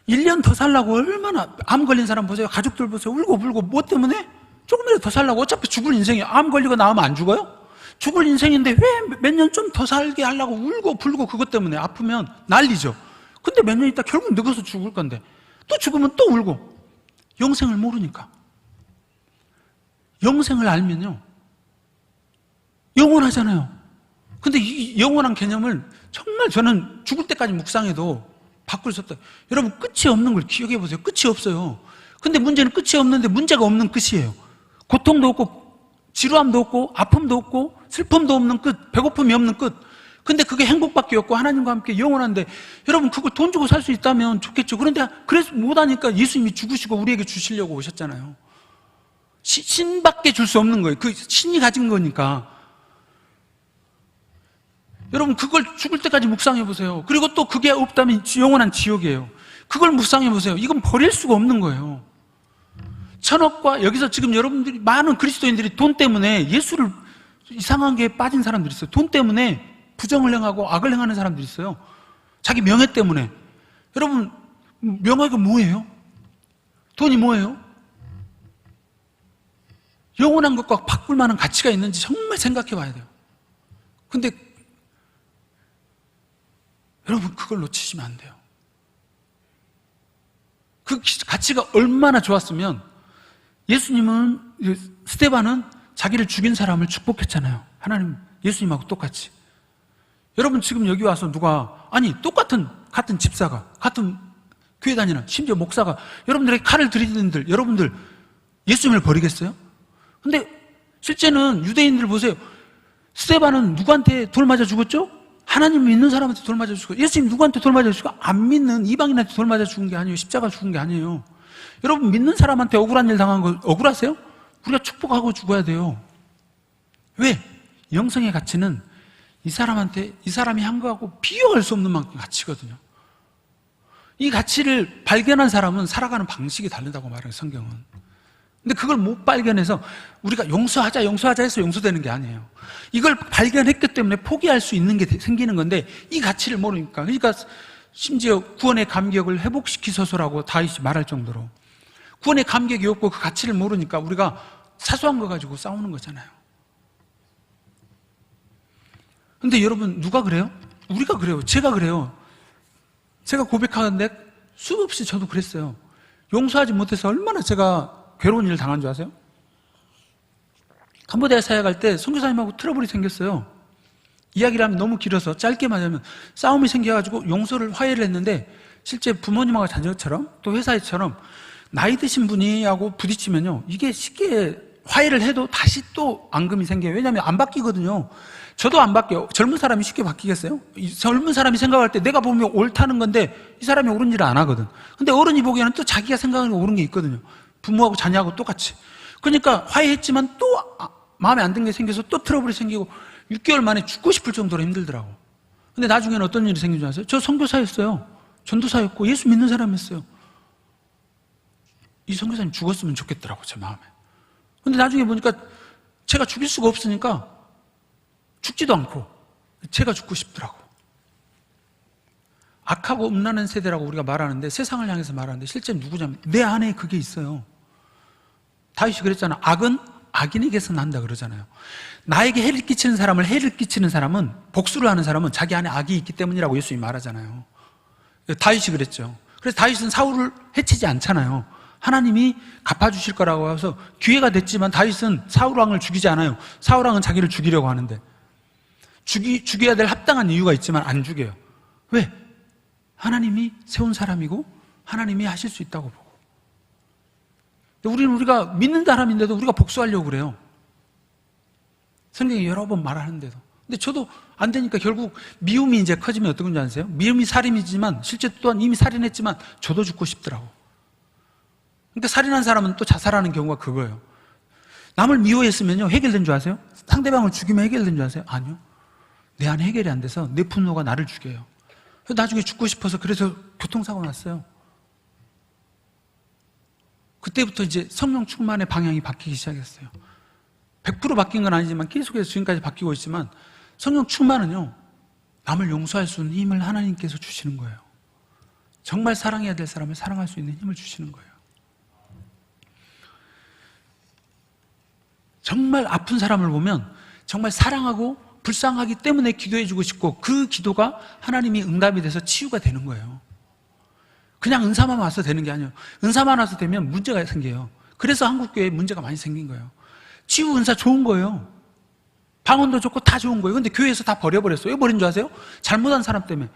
1년 더 살라고 얼마나, 암 걸린 사람 보세요. 가족들 보세요. 울고 불고. 뭐 때문에? 조금이라도 더 살라고. 어차피 죽을 인생이에요. 암 걸리고 나오면 안 죽어요? 죽을 인생인데 왜 몇 년 좀 더 살게 하려고 울고 불고. 그것 때문에 아프면 난리죠. 근데 몇 년 있다 결국 늙어서 죽을 건데 또 죽으면 또 울고. 영생을 모르니까. 영생을 알면요 영원하잖아요. 근데 이 영원한 개념을 정말 저는 죽을 때까지 묵상해도 바꿀 수 없다. 여러분, 끝이 없는 걸 기억해 보세요. 끝이 없어요. 근데 문제는 끝이 없는데 문제가 없는 끝이에요. 고통도 없고 지루함도 없고 아픔도 없고 슬픔도 없는 끝, 배고픔이 없는 끝. 근데 그게 행복밖에 없고 하나님과 함께 영원한데, 여러분 그걸 돈 주고 살 수 있다면 좋겠죠. 그런데 그래서 못하니까 예수님이 죽으시고 우리에게 주시려고 오셨잖아요. 신밖에 줄 수 없는 거예요. 그 신이 가진 거니까. 여러분 그걸 죽을 때까지 묵상해 보세요. 그리고 또 그게 없다면 영원한 지옥이에요. 그걸 묵상해 보세요. 이건 버릴 수가 없는 거예요. 1,000억과 여기서 지금 여러분들이 많은 그리스도인들이 돈 때문에 예수를 이상한 게 빠진 사람들이 있어요. 돈 때문에 부정을 행하고 악을 행하는 사람들이 있어요. 자기 명예 때문에. 여러분, 명예가 뭐예요? 돈이 뭐예요? 영원한 것과 바꿀 만한 가치가 있는지 정말 생각해 봐야 돼요. 근데 여러분 그걸 놓치시면 안 돼요. 그 가치가 얼마나 좋았으면 예수님은, 스데반은 자기를 죽인 사람을 축복했잖아요. 하나님, 예수님하고 똑같이. 여러분 지금 여기 와서 누가, 아니 같은 집사가, 같은 교회 다니는, 심지어 목사가 여러분들에게 칼을 들이는들, 여러분들 예수님을 버리겠어요? 근데 실제는 유대인들 보세요. 스데반은 누구한테 돌 맞아 죽었죠? 하나님 믿는 사람한테 돌 맞아 죽었고, 예수님 누구한테 돌 맞아 죽었고, 안 믿는 이방인한테 돌 맞아 죽은 게 아니에요. 십자가 죽은 게 아니에요. 여러분 믿는 사람한테 억울한 일 당한 거 억울하세요? 우리가 축복하고 죽어야 돼요. 왜? 영성의 가치는 이 사람이 한 거하고 비교할 수 없는 만큼 가치거든요. 이 가치를 발견한 사람은 살아가는 방식이 다르다고 말해요, 성경은. 근데 그걸 못 발견해서 우리가 용서하자 해서 용서되는 게 아니에요. 이걸 발견했기 때문에 포기할 수 있는 게 생기는 건데, 이 가치를 모르니까. 그러니까 심지어 구원의 감격을 회복시키소서라고 다윗이 말할 정도로, 구원의 감격이 없고 그 가치를 모르니까 우리가 사소한 거 가지고 싸우는 거잖아요. 근데 여러분, 누가 그래요? 우리가 그래요. 제가 그래요. 제가 고백하는데 수없이 저도 그랬어요. 용서하지 못해서 얼마나 제가 괴로운 일을 당한 줄 아세요? 캄보디아 사역 할 때 선교사님하고 트러블이 생겼어요. 이야기를 하면 너무 길어서 짧게만 하면 싸움이 생겨가지고 용서를, 화해를 했는데, 실제 부모님하고 자녀처럼 또 회사처럼 나이 드신 분이 하고 부딪히면요, 이게 쉽게 화해를 해도 다시 또 앙금이 생겨요. 왜냐하면 안 바뀌거든요. 저도 안 바뀌어요. 젊은 사람이 쉽게 바뀌겠어요? 젊은 사람이 생각할 때 내가 보면 옳다는 건데 이 사람이 옳은 일을 안 하거든. 근데 어른이 보기에는 또 자기가 생각하는 게 옳은 게 있거든요. 부모하고 자녀하고 똑같이. 그러니까 화해했지만 또 마음에 안 드는 게 생겨서 또 트러블이 생기고 6개월 만에 죽고 싶을 정도로 힘들더라고. 근데 나중에는 어떤 일이 생긴 줄 아세요? 저 선교사였어요. 전도사였고 예수 믿는 사람이었어요. 이 선교사님 죽었으면 좋겠더라고, 제 마음에. 근데 나중에 보니까 제가 죽일 수가 없으니까 죽지도 않고 제가 죽고 싶더라고. 악하고 음란한 세대라고 우리가 말하는데, 세상을 향해서 말하는데 실제 누구냐면 내 안에 그게 있어요. 다윗이 그랬잖아. 악은 악인에게서 난다 그러잖아요. 나에게 해를 끼치는 사람을, 해를 끼치는 사람은, 복수를 하는 사람은 자기 안에 악이 있기 때문이라고 예수님이 말하잖아요. 다윗이 그랬죠. 그래서 다윗은 사울을 해치지 않잖아요. 하나님이 갚아주실 거라고 해서 기회가 됐지만 다윗은 사울왕을 죽이지 않아요. 사울왕은 자기를 죽이려고 하는데, 죽여야 될 합당한 이유가 있지만 안 죽여요. 왜? 하나님이 세운 사람이고 하나님이 하실 수 있다고 보고. 우리가 믿는 사람인데도 우리가 복수하려고 그래요. 성경이 여러 번 말하는데도. 근데 저도 안 되니까 결국 미움이 이제 커지면 어떤 건지 아세요? 미움이 살인이지만 실제 또한 이미 살인했지만 저도 죽고 싶더라고. 그러니까 살인한 사람은 또 자살하는 경우가 그거예요. 남을 미워했으면요, 해결된 줄 아세요? 상대방을 죽이면 해결된 줄 아세요? 아니요. 내 안에 해결이 안 돼서 내 분노가 나를 죽여요. 나중에 죽고 싶어서 그래서 교통사고 났어요. 그때부터 이제 성령 충만의 방향이 바뀌기 시작했어요. 100% 바뀐 건 아니지만 계속해서 지금까지 바뀌고 있지만, 성령 충만은요, 남을 용서할 수 있는 힘을 하나님께서 주시는 거예요. 정말 사랑해야 될 사람을 사랑할 수 있는 힘을 주시는 거예요. 정말 아픈 사람을 보면 정말 사랑하고 불쌍하기 때문에 기도해주고 싶고, 그 기도가 하나님이 응답이 돼서 치유가 되는 거예요. 그냥 은사만 와서 되는 게 아니에요. 은사만 와서 되면 문제가 생겨요. 그래서 한국교회에 문제가 많이 생긴 거예요. 치유 은사 좋은 거예요. 방언도 좋고 다 좋은 거예요. 근데 교회에서 다 버려버렸어요. 왜 버린 줄 아세요? 잘못한 사람 때문에.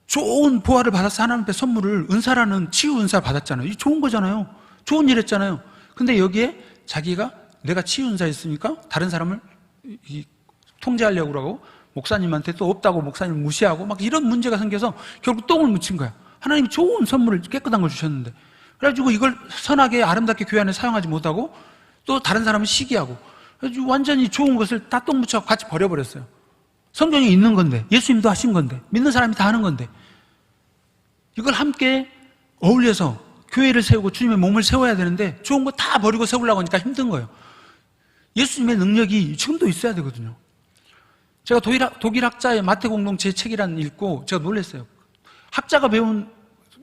좋은 보화를 받아서 하나님 앞에 선물을, 은사라는 치유 은사를 받았잖아요. 이 좋은 거잖아요. 좋은 일 했잖아요. 근데 여기에 자기가 내가 치유 은사 있으니까 다른 사람을 통제하려고 하고, 목사님한테 또 없다고 목사님을 무시하고 막 이런 문제가 생겨서 결국 똥을 묻힌 거야. 하나님이 좋은 선물을, 깨끗한 걸 주셨는데, 그래가지고 이걸 선하게 아름답게 교회 안에 사용하지 못하고 또 다른 사람은 시기하고, 그래가지고 완전히 좋은 것을 다 똥 묻혀서 같이 버려버렸어요. 성경에 있는 건데, 예수님도 하신 건데, 믿는 사람이 다 하는 건데, 이걸 함께 어울려서 교회를 세우고 주님의 몸을 세워야 되는데 좋은 거 다 버리고 세우려고 하니까 힘든 거예요. 예수님의 능력이 지금도 있어야 되거든요. 제가 독일 학자의 마태 공동체의 책이라는 읽고 제가 놀랐어요. 학자가 배운,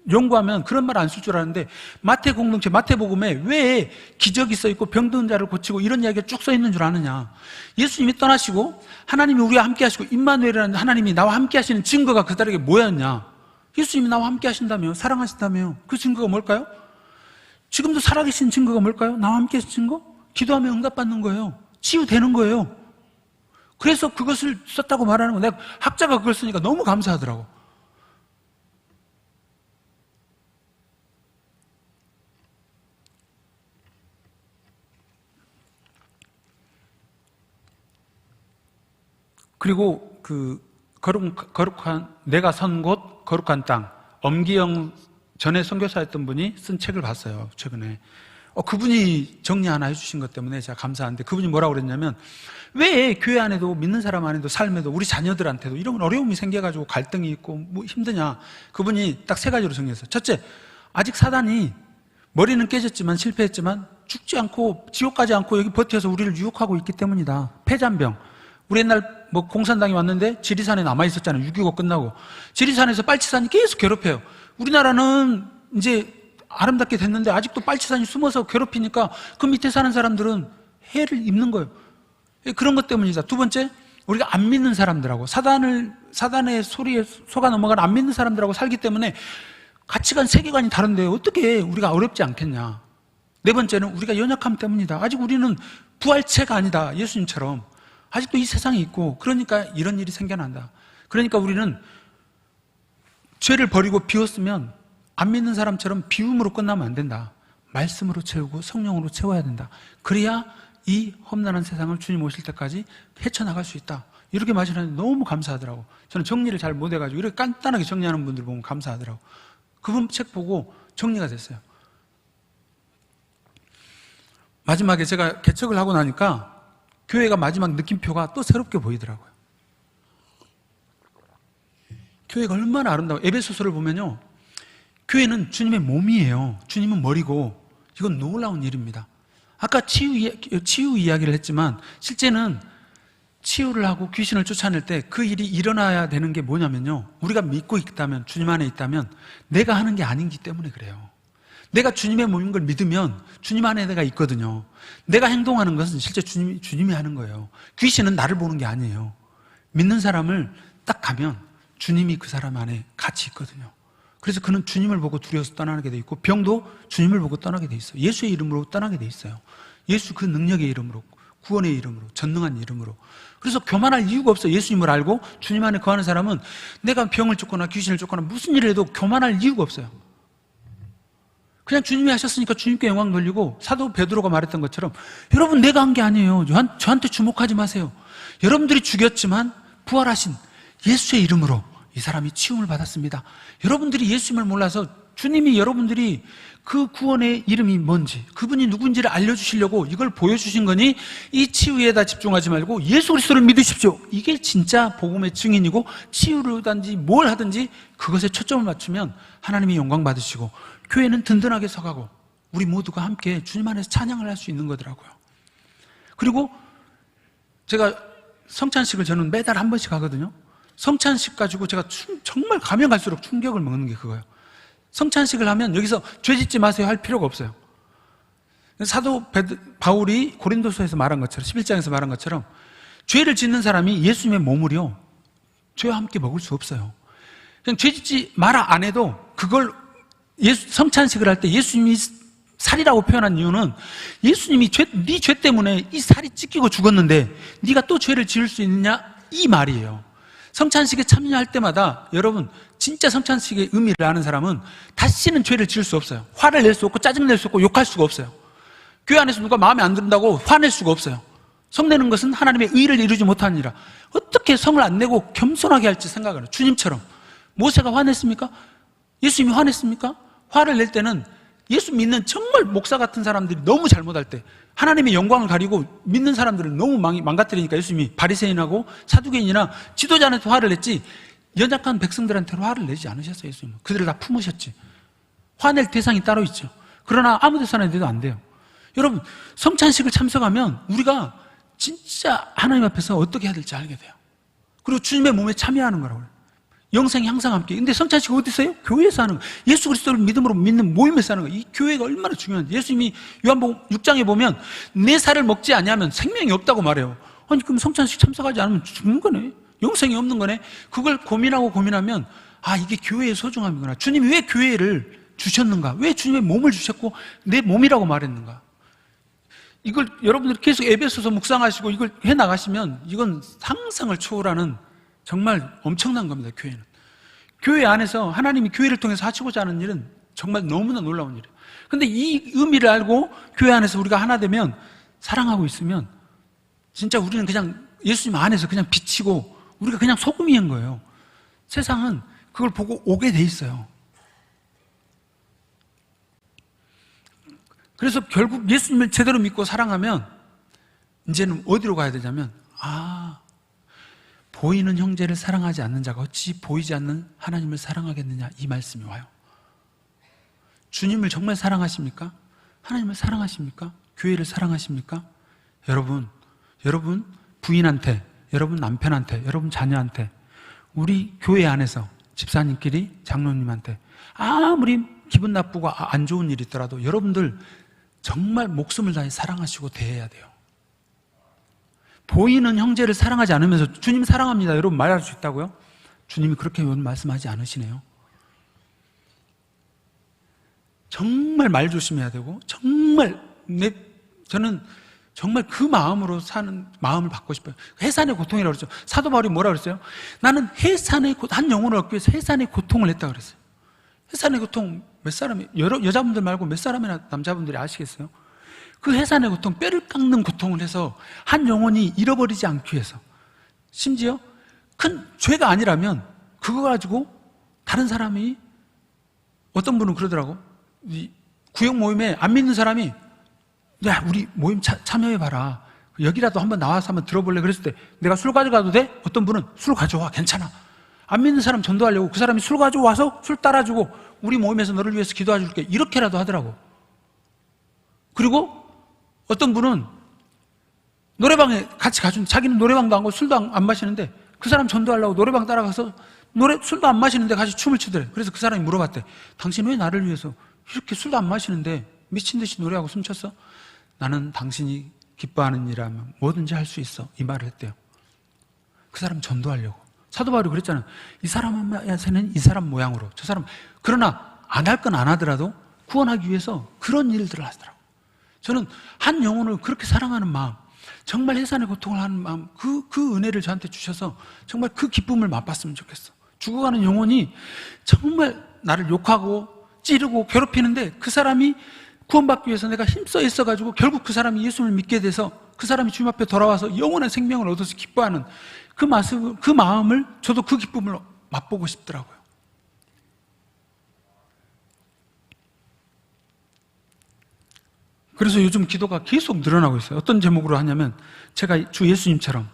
연구하면 그런 말 안 쓸 줄 알았는데, 마태 공동체, 마태복음에 왜 기적이 써있고 병든 자를 고치고 이런 이야기가 쭉 써있는 줄 아느냐. 예수님이 떠나시고 하나님이 우리와 함께 하시고 임마누엘이라는 하나님이 나와 함께 하시는 증거가 그들에게 뭐였냐. 예수님이 나와 함께 하신다며, 사랑하신다며. 그 증거가 뭘까요? 지금도 살아계신 증거가 뭘까요? 나와 함께 하신 증거? 기도하면 응답받는 거예요. 치유되는 거예요. 그래서 그것을 썼다고 말하는 거, 내가 학자가 그걸 쓰니까 너무 감사하더라고. 그리고 그 거룩한, 내가 선 곳 거룩한 땅, 엄기영 전에 선교사였던 분이 쓴 책을 봤어요, 최근에. 그분이 정리 하나 해주신 것 때문에 제가 감사한데, 그분이 뭐라고 그랬냐면, 왜 교회 안에도 믿는 사람 안에도 삶에도 우리 자녀들한테도 이런 어려움이 생겨가지고 갈등이 있고 뭐 힘드냐. 그분이 딱 세 가지로 정리했어요. 첫째, 아직 사단이 머리는 깨졌지만 실패했지만 죽지 않고 지옥 가지 않고 여기 버텨서 우리를 유혹하고 있기 때문이다. 폐잔병. 우리 옛날 뭐 공산당이 왔는데 지리산에 남아있었잖아요. 6.25 끝나고. 지리산에서 빨치산이 계속 괴롭혀요. 우리나라는 이제 아름답게 됐는데 아직도 빨치산이 숨어서 괴롭히니까 그 밑에 사는 사람들은 해를 입는 거예요. 그런 것 때문이다. 두 번째, 우리가 안 믿는 사람들하고 사단의 소리에 속아 넘어가는 안 믿는 사람들하고 살기 때문에 가치관, 세계관이 다른데 어떻게 우리가 어렵지 않겠냐. 네 번째는 우리가 연약함 때문이다. 아직 우리는 부활체가 아니다. 예수님처럼. 아직도 이 세상에 있고, 그러니까 이런 일이 생겨난다. 그러니까 우리는 죄를 버리고 비웠으면 안 믿는 사람처럼 비움으로 끝나면 안 된다. 말씀으로 채우고 성령으로 채워야 된다. 그래야 이 험난한 세상을 주님 오실 때까지 헤쳐나갈 수 있다. 이렇게 말씀하는데 너무 감사하더라고. 저는 정리를 잘 못해가지고 이렇게 간단하게 정리하는 분들 보면 감사하더라고. 그분 책 보고 정리가 됐어요. 마지막에 제가 개척을 하고 나니까 교회가 마지막 느낌표가 또 새롭게 보이더라고요. 교회가 얼마나 아름다워. 에베소서를 보면요, 교회는 주님의 몸이에요. 주님은 머리고. 이건 놀라운 일입니다. 아까 치유 이야기를 했지만 실제는 치유를 하고 귀신을 쫓아낼 때 그 일이 일어나야 되는 게 뭐냐면요, 우리가 믿고 있다면, 주님 안에 있다면 내가 하는 게 아니기 때문에 그래요. 내가 주님의 몸인 걸 믿으면 주님 안에 내가 있거든요. 내가 행동하는 것은 실제 주님이 하는 거예요. 귀신은 나를 보는 게 아니에요. 믿는 사람을 딱 가면 주님이 그 사람 안에 같이 있거든요. 그래서 그는 주님을 보고 두려워서 떠나게 돼 있고, 병도 주님을 보고 떠나게 돼 있어요. 예수의 이름으로 떠나게 돼 있어요. 예수 그 능력의 이름으로, 구원의 이름으로, 전능한 이름으로. 그래서 교만할 이유가 없어요. 예수님을 알고 주님 안에 거하는 사람은 내가 병을 쫓거나 귀신을 쫓거나 무슨 일을 해도 교만할 이유가 없어요. 그냥 주님이 하셨으니까 주님께 영광 돌리고, 사도 베드로가 말했던 것처럼 여러분 내가 한 게 아니에요. 저한테 주목하지 마세요. 여러분들이 죽였지만 부활하신 예수의 이름으로 이 사람이 치움을 받았습니다. 여러분들이 예수님을 몰라서 주님이 여러분들이 그 구원의 이름이 뭔지, 그분이 누군지를 알려주시려고 이걸 보여주신 거니 이 치유에다 집중하지 말고 예수 그리스도를 믿으십시오. 이게 진짜 복음의 증인이고, 치유를 하든지 뭘 하든지 그것에 초점을 맞추면 하나님이 영광 받으시고 교회는 든든하게 서가고 우리 모두가 함께 주님 안에서 찬양을 할 수 있는 거더라고요. 그리고 제가 성찬식을 저는 매달 한 번씩 하거든요. 성찬식 가지고 제가 정말 가면 갈수록 충격을 먹는 게 그거예요. 성찬식을 하면 여기서 죄 짓지 마세요 할 필요가 없어요. 사도 바울이 고린도서에서 말한 것처럼, 11장에서 말한 것처럼 죄를 짓는 사람이 예수님의 몸을요, 죄와 함께 먹을 수 없어요. 그냥 죄 짓지 마라 안 해도 그걸 성찬식을 할 때 예수님이 살이라고 표현한 이유는 예수님이 네 죄 때문에 이 살이 찢기고 죽었는데 네가 또 죄를 지을 수 있느냐, 이 말이에요. 성찬식에 참여할 때마다 여러분, 진짜 성찬식의 의미를 아는 사람은 다시는 죄를 지을 수 없어요. 화를 낼 수 없고 짜증낼 수 없고 욕할 수가 없어요. 교회 안에서 누가 마음에 안 든다고 화낼 수가 없어요. 성내는 것은 하나님의 의를 이루지 못하느니라. 어떻게 성을 안 내고 겸손하게 할지 생각을 해요. 주님처럼. 모세가 화냈습니까? 예수님이 화냈습니까? 화를 낼 때는 예수 믿는 정말 목사 같은 사람들이 너무 잘못할 때, 하나님의 영광을 가리고 믿는 사람들을 너무 망가뜨리니까 예수님이 바리새인하고 사두개인이나 지도자한테 화를 냈지 연약한 백성들한테는 화를 내지 않으셨어요. 예수님은 그들을 다 품으셨지. 화낼 대상이 따로 있죠. 그러나 아무 데서나 내도 안 돼요. 여러분, 성찬식을 참석하면 우리가 진짜 하나님 앞에서 어떻게 해야 될지 알게 돼요. 그리고 주님의 몸에 참여하는 거라고 해요. 영생이 항상 함께. 근데 성찬식 어디서 해요? 교회에서 하는 거예요. 예수 그리스도를 믿음으로 믿는 모임에서 하는 거예요. 이 교회가 얼마나 중요한지. 예수님이 요한복음 6장에 보면 내 살을 먹지 아니하면 생명이 없다고 말해요. 아니 그럼 성찬식 참석하지 않으면 죽는 거네. 영생이 없는 거네. 그걸 고민하면 이게 교회의 소중함이구나. 주님이 왜 교회를 주셨는가? 왜 주님의 몸을 주셨고 내 몸이라고 말했는가? 이걸 여러분들이 계속 에베소서 묵상하시고 이걸 해나가시면 이건 상상을 초월하는 정말 엄청난 겁니다. 교회는. 교회 안에서 하나님이 교회를 통해서 하시고자 하는 일은 정말 너무나 놀라운 일이에요. 근데 이 의미를 알고 교회 안에서 우리가 하나 되면, 사랑하고 있으면 진짜 우리는 그냥 예수님 안에서 그냥 비치고 우리가 그냥 소금이인 거예요. 세상은 그걸 보고 오게 돼 있어요. 그래서 결국 예수님을 제대로 믿고 사랑하면 이제는 어디로 가야 되냐면, 보이는 형제를 사랑하지 않는 자가 어찌 보이지 않는 하나님을 사랑하겠느냐, 이 말씀이 와요. 주님을 정말 사랑하십니까? 하나님을 사랑하십니까? 교회를 사랑하십니까? 여러분 부인한테, 여러분 남편한테, 여러분 자녀한테, 우리 교회 안에서 집사님끼리, 장로님한테 아무리 기분 나쁘고 안 좋은 일이 있더라도 여러분들 정말 목숨을 다해 사랑하시고 대해야 돼요. 보이는 형제를 사랑하지 않으면서 주님 사랑합니다, 여러분 말할 수 있다고요? 주님이 그렇게 말씀하지 않으시네요. 정말 말 조심해야 되고, 정말 저는 정말 그 마음으로 사는 마음을 받고 싶어요. 해산의 고통이라고 그랬죠. 사도 바울이 뭐라고 그랬어요? 나는 한 영혼을 얻기 위해서 해산의 고통을 했다고 그랬어요. 해산의 고통 몇 사람이, 여자분들 말고 몇 사람이나 남자분들이 아시겠어요? 그 해산의 고통, 뼈를 깎는 고통을 해서 한 영혼이 잃어버리지 않기 위해서, 심지어 큰 죄가 아니라면 그거 가지고 다른 사람이, 어떤 분은 그러더라고. 이 구역 모임에 안 믿는 사람이, 야, 우리 모임 참여해봐라, 여기라도 한번 나와서 한번 들어볼래? 그랬을 때, 내가 술 가져가도 돼? 어떤 분은 술 가져와, 괜찮아. 안 믿는 사람 전도하려고 그 사람이 술 가져와서 술 따라주고, 우리 모임에서 너를 위해서 기도해줄게, 이렇게라도 하더라고. 그리고 어떤 분은 노래방에 같이 가준, 자기는 노래방도 안 가고 술도 안 마시는데 그 사람 전도하려고 노래방 따라가서 술도 안 마시는데 같이 춤을 추더래. 그래서 그 사람이 물어봤대. 당신 왜 나를 위해서 이렇게 술도 안 마시는데 미친 듯이 노래하고 숨췄어? 나는 당신이 기뻐하는 일이라면 뭐든지 할 수 있어, 이 말을 했대요. 그 사람 전도하려고. 사도 바울이 그랬잖아요. 이 사람한테는 이 사람 모양으로, 저 사람, 그러나 안 할 건 안 하더라도 구원하기 위해서 그런 일들을 하더라고요. 저는 한 영혼을 그렇게 사랑하는 마음, 정말 해산의 고통을 하는 마음, 그 은혜를 저한테 주셔서 정말 그 기쁨을 맛봤으면 좋겠어. 죽어가는 영혼이 정말 나를 욕하고 찌르고 괴롭히는데, 그 사람이 구원받기 위해서 내가 힘써 있어가지고 결국 그 사람이 예수를 믿게 돼서 그 사람이 주님 앞에 돌아와서 영원한 생명을 얻어서 기뻐하는 그 마음을, 저도 그 기쁨을 맛보고 싶더라고요. 그래서 요즘 기도가 계속 늘어나고 있어요. 어떤 제목으로 하냐면, 제가 주 예수님처럼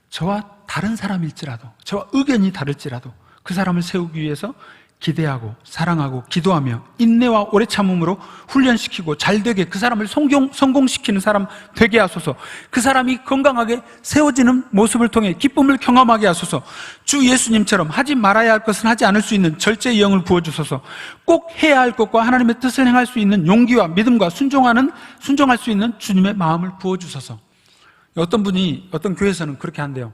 저와 다른 사람일지라도, 저와 의견이 다를지라도 그 사람을 세우기 위해서 기대하고 사랑하고 기도하며 인내와 오래 참음으로 훈련시키고 잘되게 그 사람을 성공시키는 사람 되게 하소서. 그 사람이 건강하게 세워지는 모습을 통해 기쁨을 경험하게 하소서. 주 예수님처럼 하지 말아야 할 것은 하지 않을 수 있는 절제의 영을 부어주소서. 꼭 해야 할 것과 하나님의 뜻을 행할 수 있는 용기와 믿음과 순종할 수 있는 주님의 마음을 부어주소서. 어떤 분이, 어떤 교회에서는 그렇게 한대요.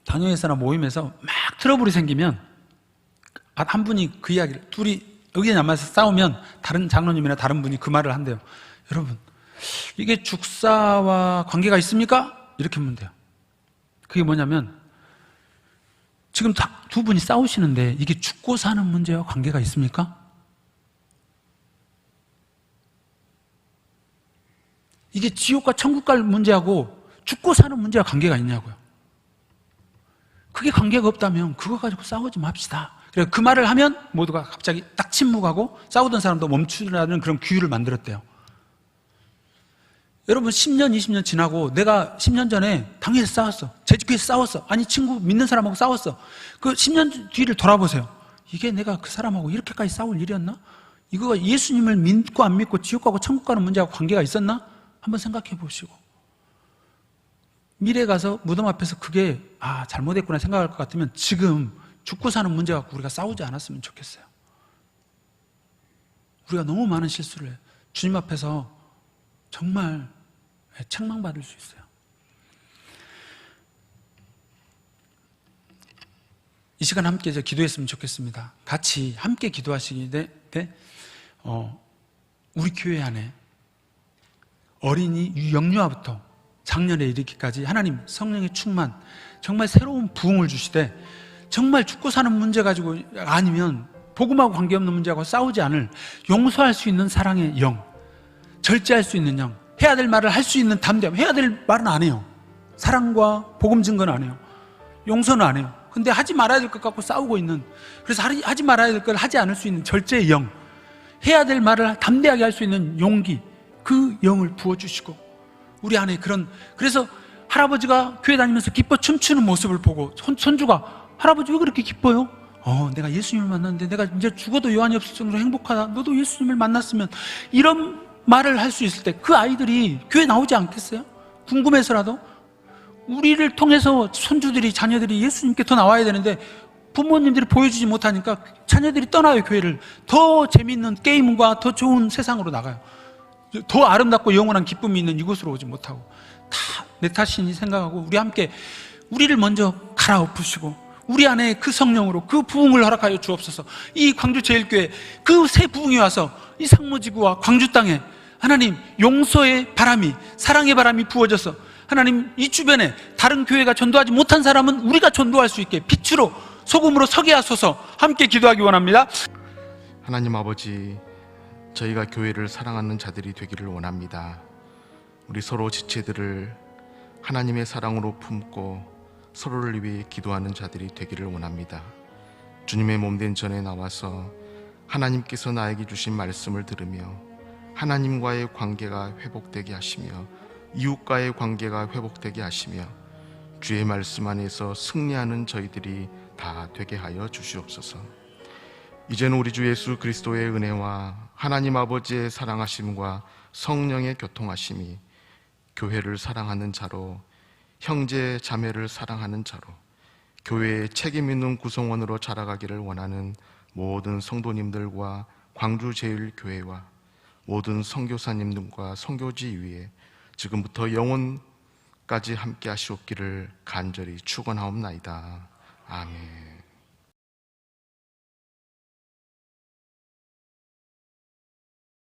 당회에서나 모임에서 막 트러블이 생기면 한 분이 그 이야기를, 둘이 의견이 안 맞아서 싸우면 다른 장로님이나 다른 분이 그 말을 한대요. 여러분, 이게 죽사와 관계가 있습니까? 이렇게 묻는데요. 그게 뭐냐면, 지금 두 분이 싸우시는데 이게 죽고 사는 문제와 관계가 있습니까? 이게 지옥과 천국 갈 문제하고 죽고 사는 문제와 관계가 있냐고요. 그게 관계가 없다면 그거 가지고 싸우지 맙시다. 그래서 그 말을 하면 모두가 갑자기 딱 침묵하고 싸우던 사람도 멈추라는 그런 규율을 만들었대요. 여러분, 10년, 20년 지나고 내가 10년 전에 당회에서 싸웠어. 재직회에서 싸웠어. 아니, 친구 믿는 사람하고 싸웠어. 그 10년 뒤를 돌아보세요. 이게 내가 그 사람하고 이렇게까지 싸울 일이었나? 이거가 예수님을 믿고 안 믿고 지옥 가고 천국 가는 문제하고 관계가 있었나? 한번 생각해 보시고. 미래에 가서 무덤 앞에서 그게 잘못했구나 생각할 것 같으면 지금 죽고 사는 문제 갖고 우리가 싸우지 않았으면 좋겠어요. 우리가 너무 많은 실수를 해요. 주님 앞에서 정말 책망받을 수 있어요. 이 시간 함께 이제 기도했으면 좋겠습니다. 같이 함께 기도하시기 때 우리 교회 안에 어린이 영유아부터 작년에 이르기까지 하나님 성령의 충만, 정말 새로운 부흥을 주시되, 정말 죽고 사는 문제 가지고 아니면 복음하고 관계없는 문제하고 싸우지 않을 용서할 수 있는 사랑의 영, 절제할 수 있는 영, 해야 될 말을 할 수 있는 담대함. 해야 될 말은 안 해요. 사랑과 복음 증거는 안 해요. 용서는 안 해요. 근데 하지 말아야 될 것 갖고 싸우고 있는, 그래서 하지 말아야 될 걸 하지 않을 수 있는 절제의 영, 해야 될 말을 담대하게 할 수 있는 용기, 그 영을 부어주시고 우리 안에 그래서 할아버지가 교회 다니면서 기뻐 춤추는 모습을 보고 손주가 할아버지 왜 그렇게 기뻐요? 내가 예수님을 만났는데 내가 이제 죽어도 여한이 없을 정도로 행복하다. 너도 예수님을 만났으면, 이런 말을 할 수 있을 때 그 아이들이 교회 나오지 않겠어요? 궁금해서라도. 우리를 통해서 손주들이, 자녀들이 예수님께 더 나와야 되는데 부모님들이 보여주지 못하니까 자녀들이 떠나요. 교회를. 더 재밌는 게임과 더 좋은 세상으로 나가요. 더 아름답고 영원한 기쁨이 있는 이곳으로 오지 못하고. 다 내 탓이니 생각하고 우리 함께 우리를 먼저 갈아엎으시고 우리 안에 그 성령으로 그 부흥을 허락하여 주옵소서. 이 광주제일교회 그 새 부흥이 와서 이 상무지구와 광주 땅에 하나님 용서의 바람이, 사랑의 바람이 부어져서 하나님 이 주변에 다른 교회가 전도하지 못한 사람은 우리가 전도할 수 있게 빛으로 소금으로 서게 하소서. 함께 기도하기 원합니다. 하나님 아버지, 저희가 교회를 사랑하는 자들이 되기를 원합니다. 우리 서로 지체들을 하나님의 사랑으로 품고 서로를 위해 기도하는 자들이 되기를 원합니다. 주님의 몸된 전에 나와서 하나님께서 나에게 주신 말씀을 들으며 하나님과의 관계가 회복되게 하시며 이웃과의 관계가 회복되게 하시며 주의 말씀 안에서 승리하는 저희들이 다 되게 하여 주시옵소서. 이제는 우리 주 예수 그리스도의 은혜와 하나님 아버지의 사랑하심과 성령의 교통하심이 교회를 사랑하는 자로, 형제 자매를 사랑하는 자로, 교회의 책임 있는 구성원으로 자라가기를 원하는 모든 성도님들과 광주제일교회와 모든 선교사님들과 선교지 위에 지금부터 영원까지 함께 하시옵기를 간절히 축원하옵나이다. 아멘.